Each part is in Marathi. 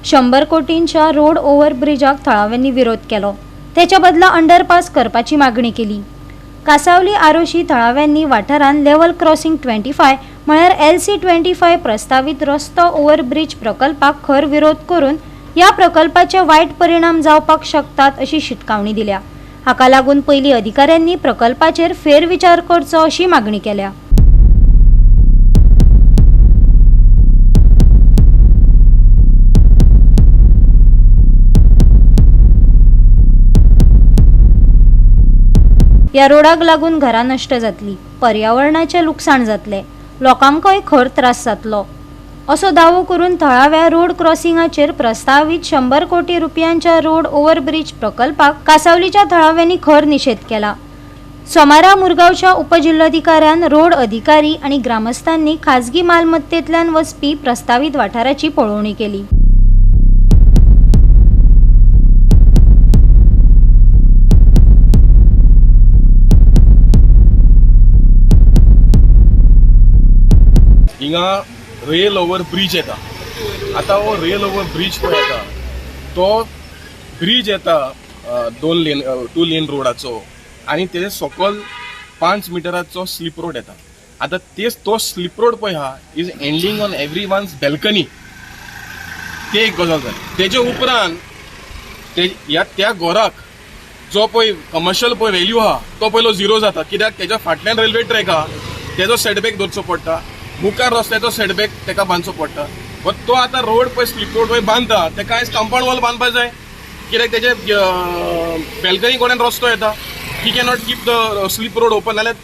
100 कोटींच्या रोड ओव्हरब्रिजाक थळाव्यांनी विरोध केलो। त्याच्या बदला अंडरपास करपाची मागणी केली। कासावली आरोशी थळाव्यांनी वाठारांत लेवल क्रॉसिंग 25 म्हळ्यार LC 25 प्रस्तावित रस्तो ओव्हरब्रिज प्रकल्पाक खर विरोध करून या प्रकल्पाचे वाईट परिणाम जावपाक शकतात अशी शिटकावणी दिल्या। हाका लागून पयली अधिकाऱ्यांनी प्रकल्पाचेर फेरविचार करचो अशी मागणी केल्या। या रोडाक लागून घरां नष्ट जातली, पर्यावरणाचे लुकसाण जातले, लोकांकय खर त्रास जातलो असो दावो करून थळाव्या रोड क्रॉसिंगाचेर प्रस्तावित 100 कोटी रुपयांच्या रोड ओव्हरब्रिज प्रकल्पाक कासावलीच्या थळाव्यांनी खर निषेध केला। सोमारा मुरगांवच्या उपजिल्हाधिकाऱ्यान रोड अधिकारी आणि ग्रामस्थांनी खाजगी मालमत्तेंतल्यान वचपी प्रस्तावित वाठाराची पळोवणी केली। हिंगा रेल ओवर ब्रिज येता। आता हो रेल ओवर ब्रिज पळय येता तो ब्रिज येता 2 लेन रोडाचो आणि तेजे सकयल 5 मिटराचो स्लीप रोड येता। आता तो स्लीप रोड पळय हा is ending on everyone's balcony. ते एक गजाल जाली। तेजे उपरांत त्या घराक जो पळय कमर्शियल पळय व्हॅल्यू हा तो पयलो झिरो जाता, कित्याक तेच्या फाटल्यान रेल्वे ट्रॅक हा तेजो सेटबॅक धरचो पडटा, मुखार रस्त्याचो सेटबॅक तेका बांदचो पडटा। बट तो आता रोड पळय स्लीप रोड पळय बांदता तेका आयज कंपाऊंड वॉल बांदपाक जाय, कित्याक तेजे बॅल्कनी कोण्यान रस्तो येता। ही cannot keep the sleep road open, नाल्यार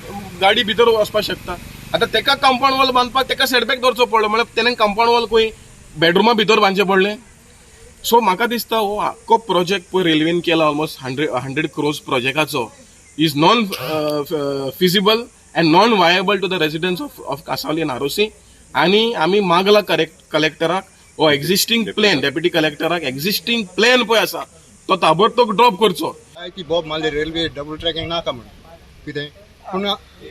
गाडी भितर वचपाक शकता। आता तेका कंपाऊंड वॉल बांदपाक तेका सेटबॅक धरचो पडलो, म्हळ्यार तेणें कंपाऊंड वॉल खंय बेडरुमा भितर बांदचें पडलें। सो म्हाका दिसता हो आख्खो प्रोजेक्ट पळय रेल्वेन केला ऑलमोस्ट 100 crores प्रोजेक्टाचो is non feasible and non-viable to the residents of Kasavli and Arosi. आणि आम्ही मागला कलेक्टराक हो एक्झिस्टिंग प्लॅन, डेप्युटी कलेक्टराक एक्झिस्टिंग प्लॅन पळय आसा तो ताबडतोब ड्रॉप करचो। की बॉब मारले रेल्वे डबल ट्रॅकिंग नाका म्हणून कितें, पूण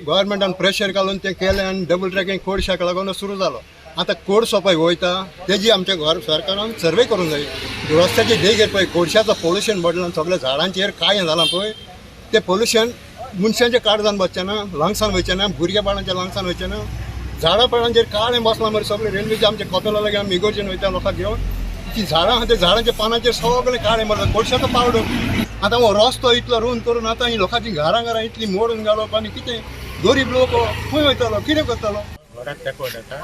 गव्हर्मेंटान प्रेशर घालून तें केलें आनी डबल ट्रॅकिंग कोडशाक लागून सुरू जालो। आतां कोड सोंपाय वयता तेजी आमच्या सरकारान सर्वे करूंक जाय। रस्त्याचे देगेर पळय कोडशाचो पोल्युशन बदलान सगळ्या झाडांचेर काय जालां पळय, तें पोल्युशन मनशांचे काड जावन बसचें ना, लंग्सान वयचें ना, भुरग्या बाळांच्या लंग्सान वयचें ना, झाडां पाळांचेर काळें बसलां मरे सगळे रेल्वेचे आमचे कपेला लागीं आमी इगर्जेन वयता लोकांक घेवन। ती झाडां आहा त्या झाडांच्या पानांचेर सगळे काळें मरता, कोळशाचो पावडर। आतां हो रस्तो इतलो रूंद करून आतां ही लोकांची घरां इतली मोडून घालप आनी कितें गरीब लोक खंय वयतालो, कितें करतालो? घराक तेंको येता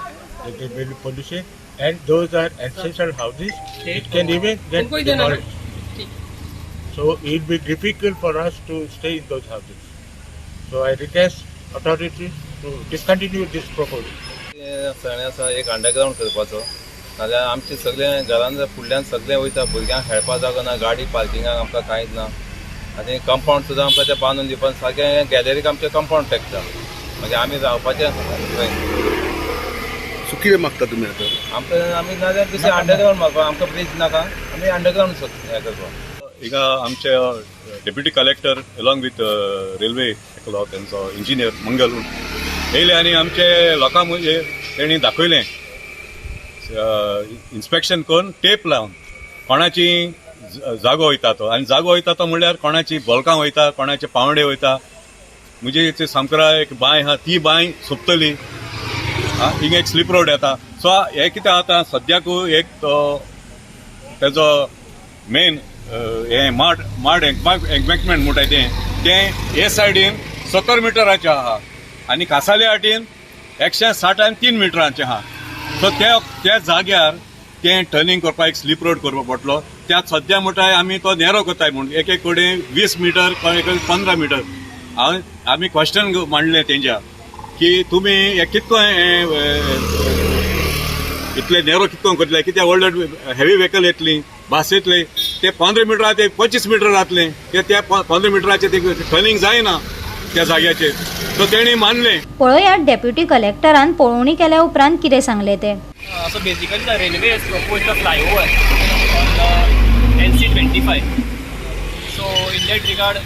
they will pollution and those are ancestral houses, it can even get demolished. So it will be difficult for us to stay in those houses. So I request authorities to discontinue this proposal. सगळें आसा एक अंडरग्राउंड करपाचो, नाजाल्यार आमचे सगळे घरान फुडल्यान सगळे वयता, भुरग्यांक खेळपा जागो ना, गाडी पार्किंगाक आमकां कांयच ना, आनी कंपाऊंड सुद्दां आमकां ते बांदून दिवपाक सारकें गॅलरीक आमचें कंपाऊंड तेकता, मागीर आमी रावपाचें खंय? सो कितें मागता तुमी आतां? आमी नाजाल्यार दुसरें अंडरग्राउंड मागपा, आमकां ब्रिज नाका, आमी अंडरग्राउंड हें करपा। ಈಗ आमचे deputy collector along with railway एकलो तेंचो इंजिनियर मंगल येयले आनी आमचे लोकांक म्हणजे तेणी दाखयलें इन्स्पेक्शन करून टेप लावन कोणाची जागो वयता तो, आनी जागो वयता तो म्हणल्यार कोणाची बॉलकां वयता, कोणाचे पावंडे वयता। म्हणजे सामकरा एक बांय आहा ती बांय सोंपतली, हिंगा एक स्लीप रोड येता। सो हे कितें जाता सद्याक एक तेजो मेन हे माड एम्बॅंकमेंट म्हणटाय तें हे सायडीन 70 मिटराचें आहा आनी कासाले वाटेन 160 मिटरांचें आहा। सो त्या जाग्यार तें टर्निंग करपाक एक स्लीप रोड करपा पडटलो। त्या सद्या म्हणटाय आमी तो नेरो करताय म्हूण एक कडेन 20 मिटर, 15 मिटर। आमी क्वेश्चन मांडलें तेंच्या की तुमी हे कितको इतले नेरो कितको करतले, कित्याक व्हडले हेवी व्हेकल येतली, बस येतली, ते 15 मिटर ते 25 मिटर जातले, त्या 15 मिटराचे ते टर्निंग जायना त्या जाग्याचेर। सो तेणी मानले। पळयात डेप्युटी कलेक्टरान पळोवणी केल्या उपरांत कितें सांगले ते। So basically the railway has proposed a flyover on the LC 25. So in that regard,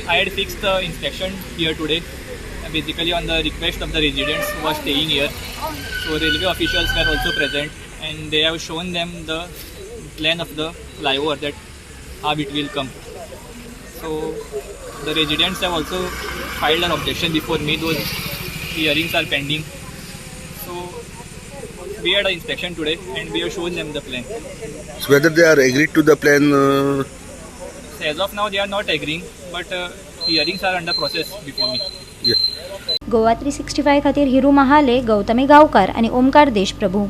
I had fixed the inspection here today, basically on the request of the residents who are staying here. So railway officials were also present and they have shown them the plan of the flyover, that how it will come. So the residents have also filed an objection before me. Those hearings are pending. So we had an inspection today and we have shown them the plan. So whether they are agreed to the plan, So as of now they are not agreeing, but hearings are under process before me. yeah. Goa 365 खातीर हिरू महाले, गौतमी गांवकार आणि ओमकार देशप्रभू.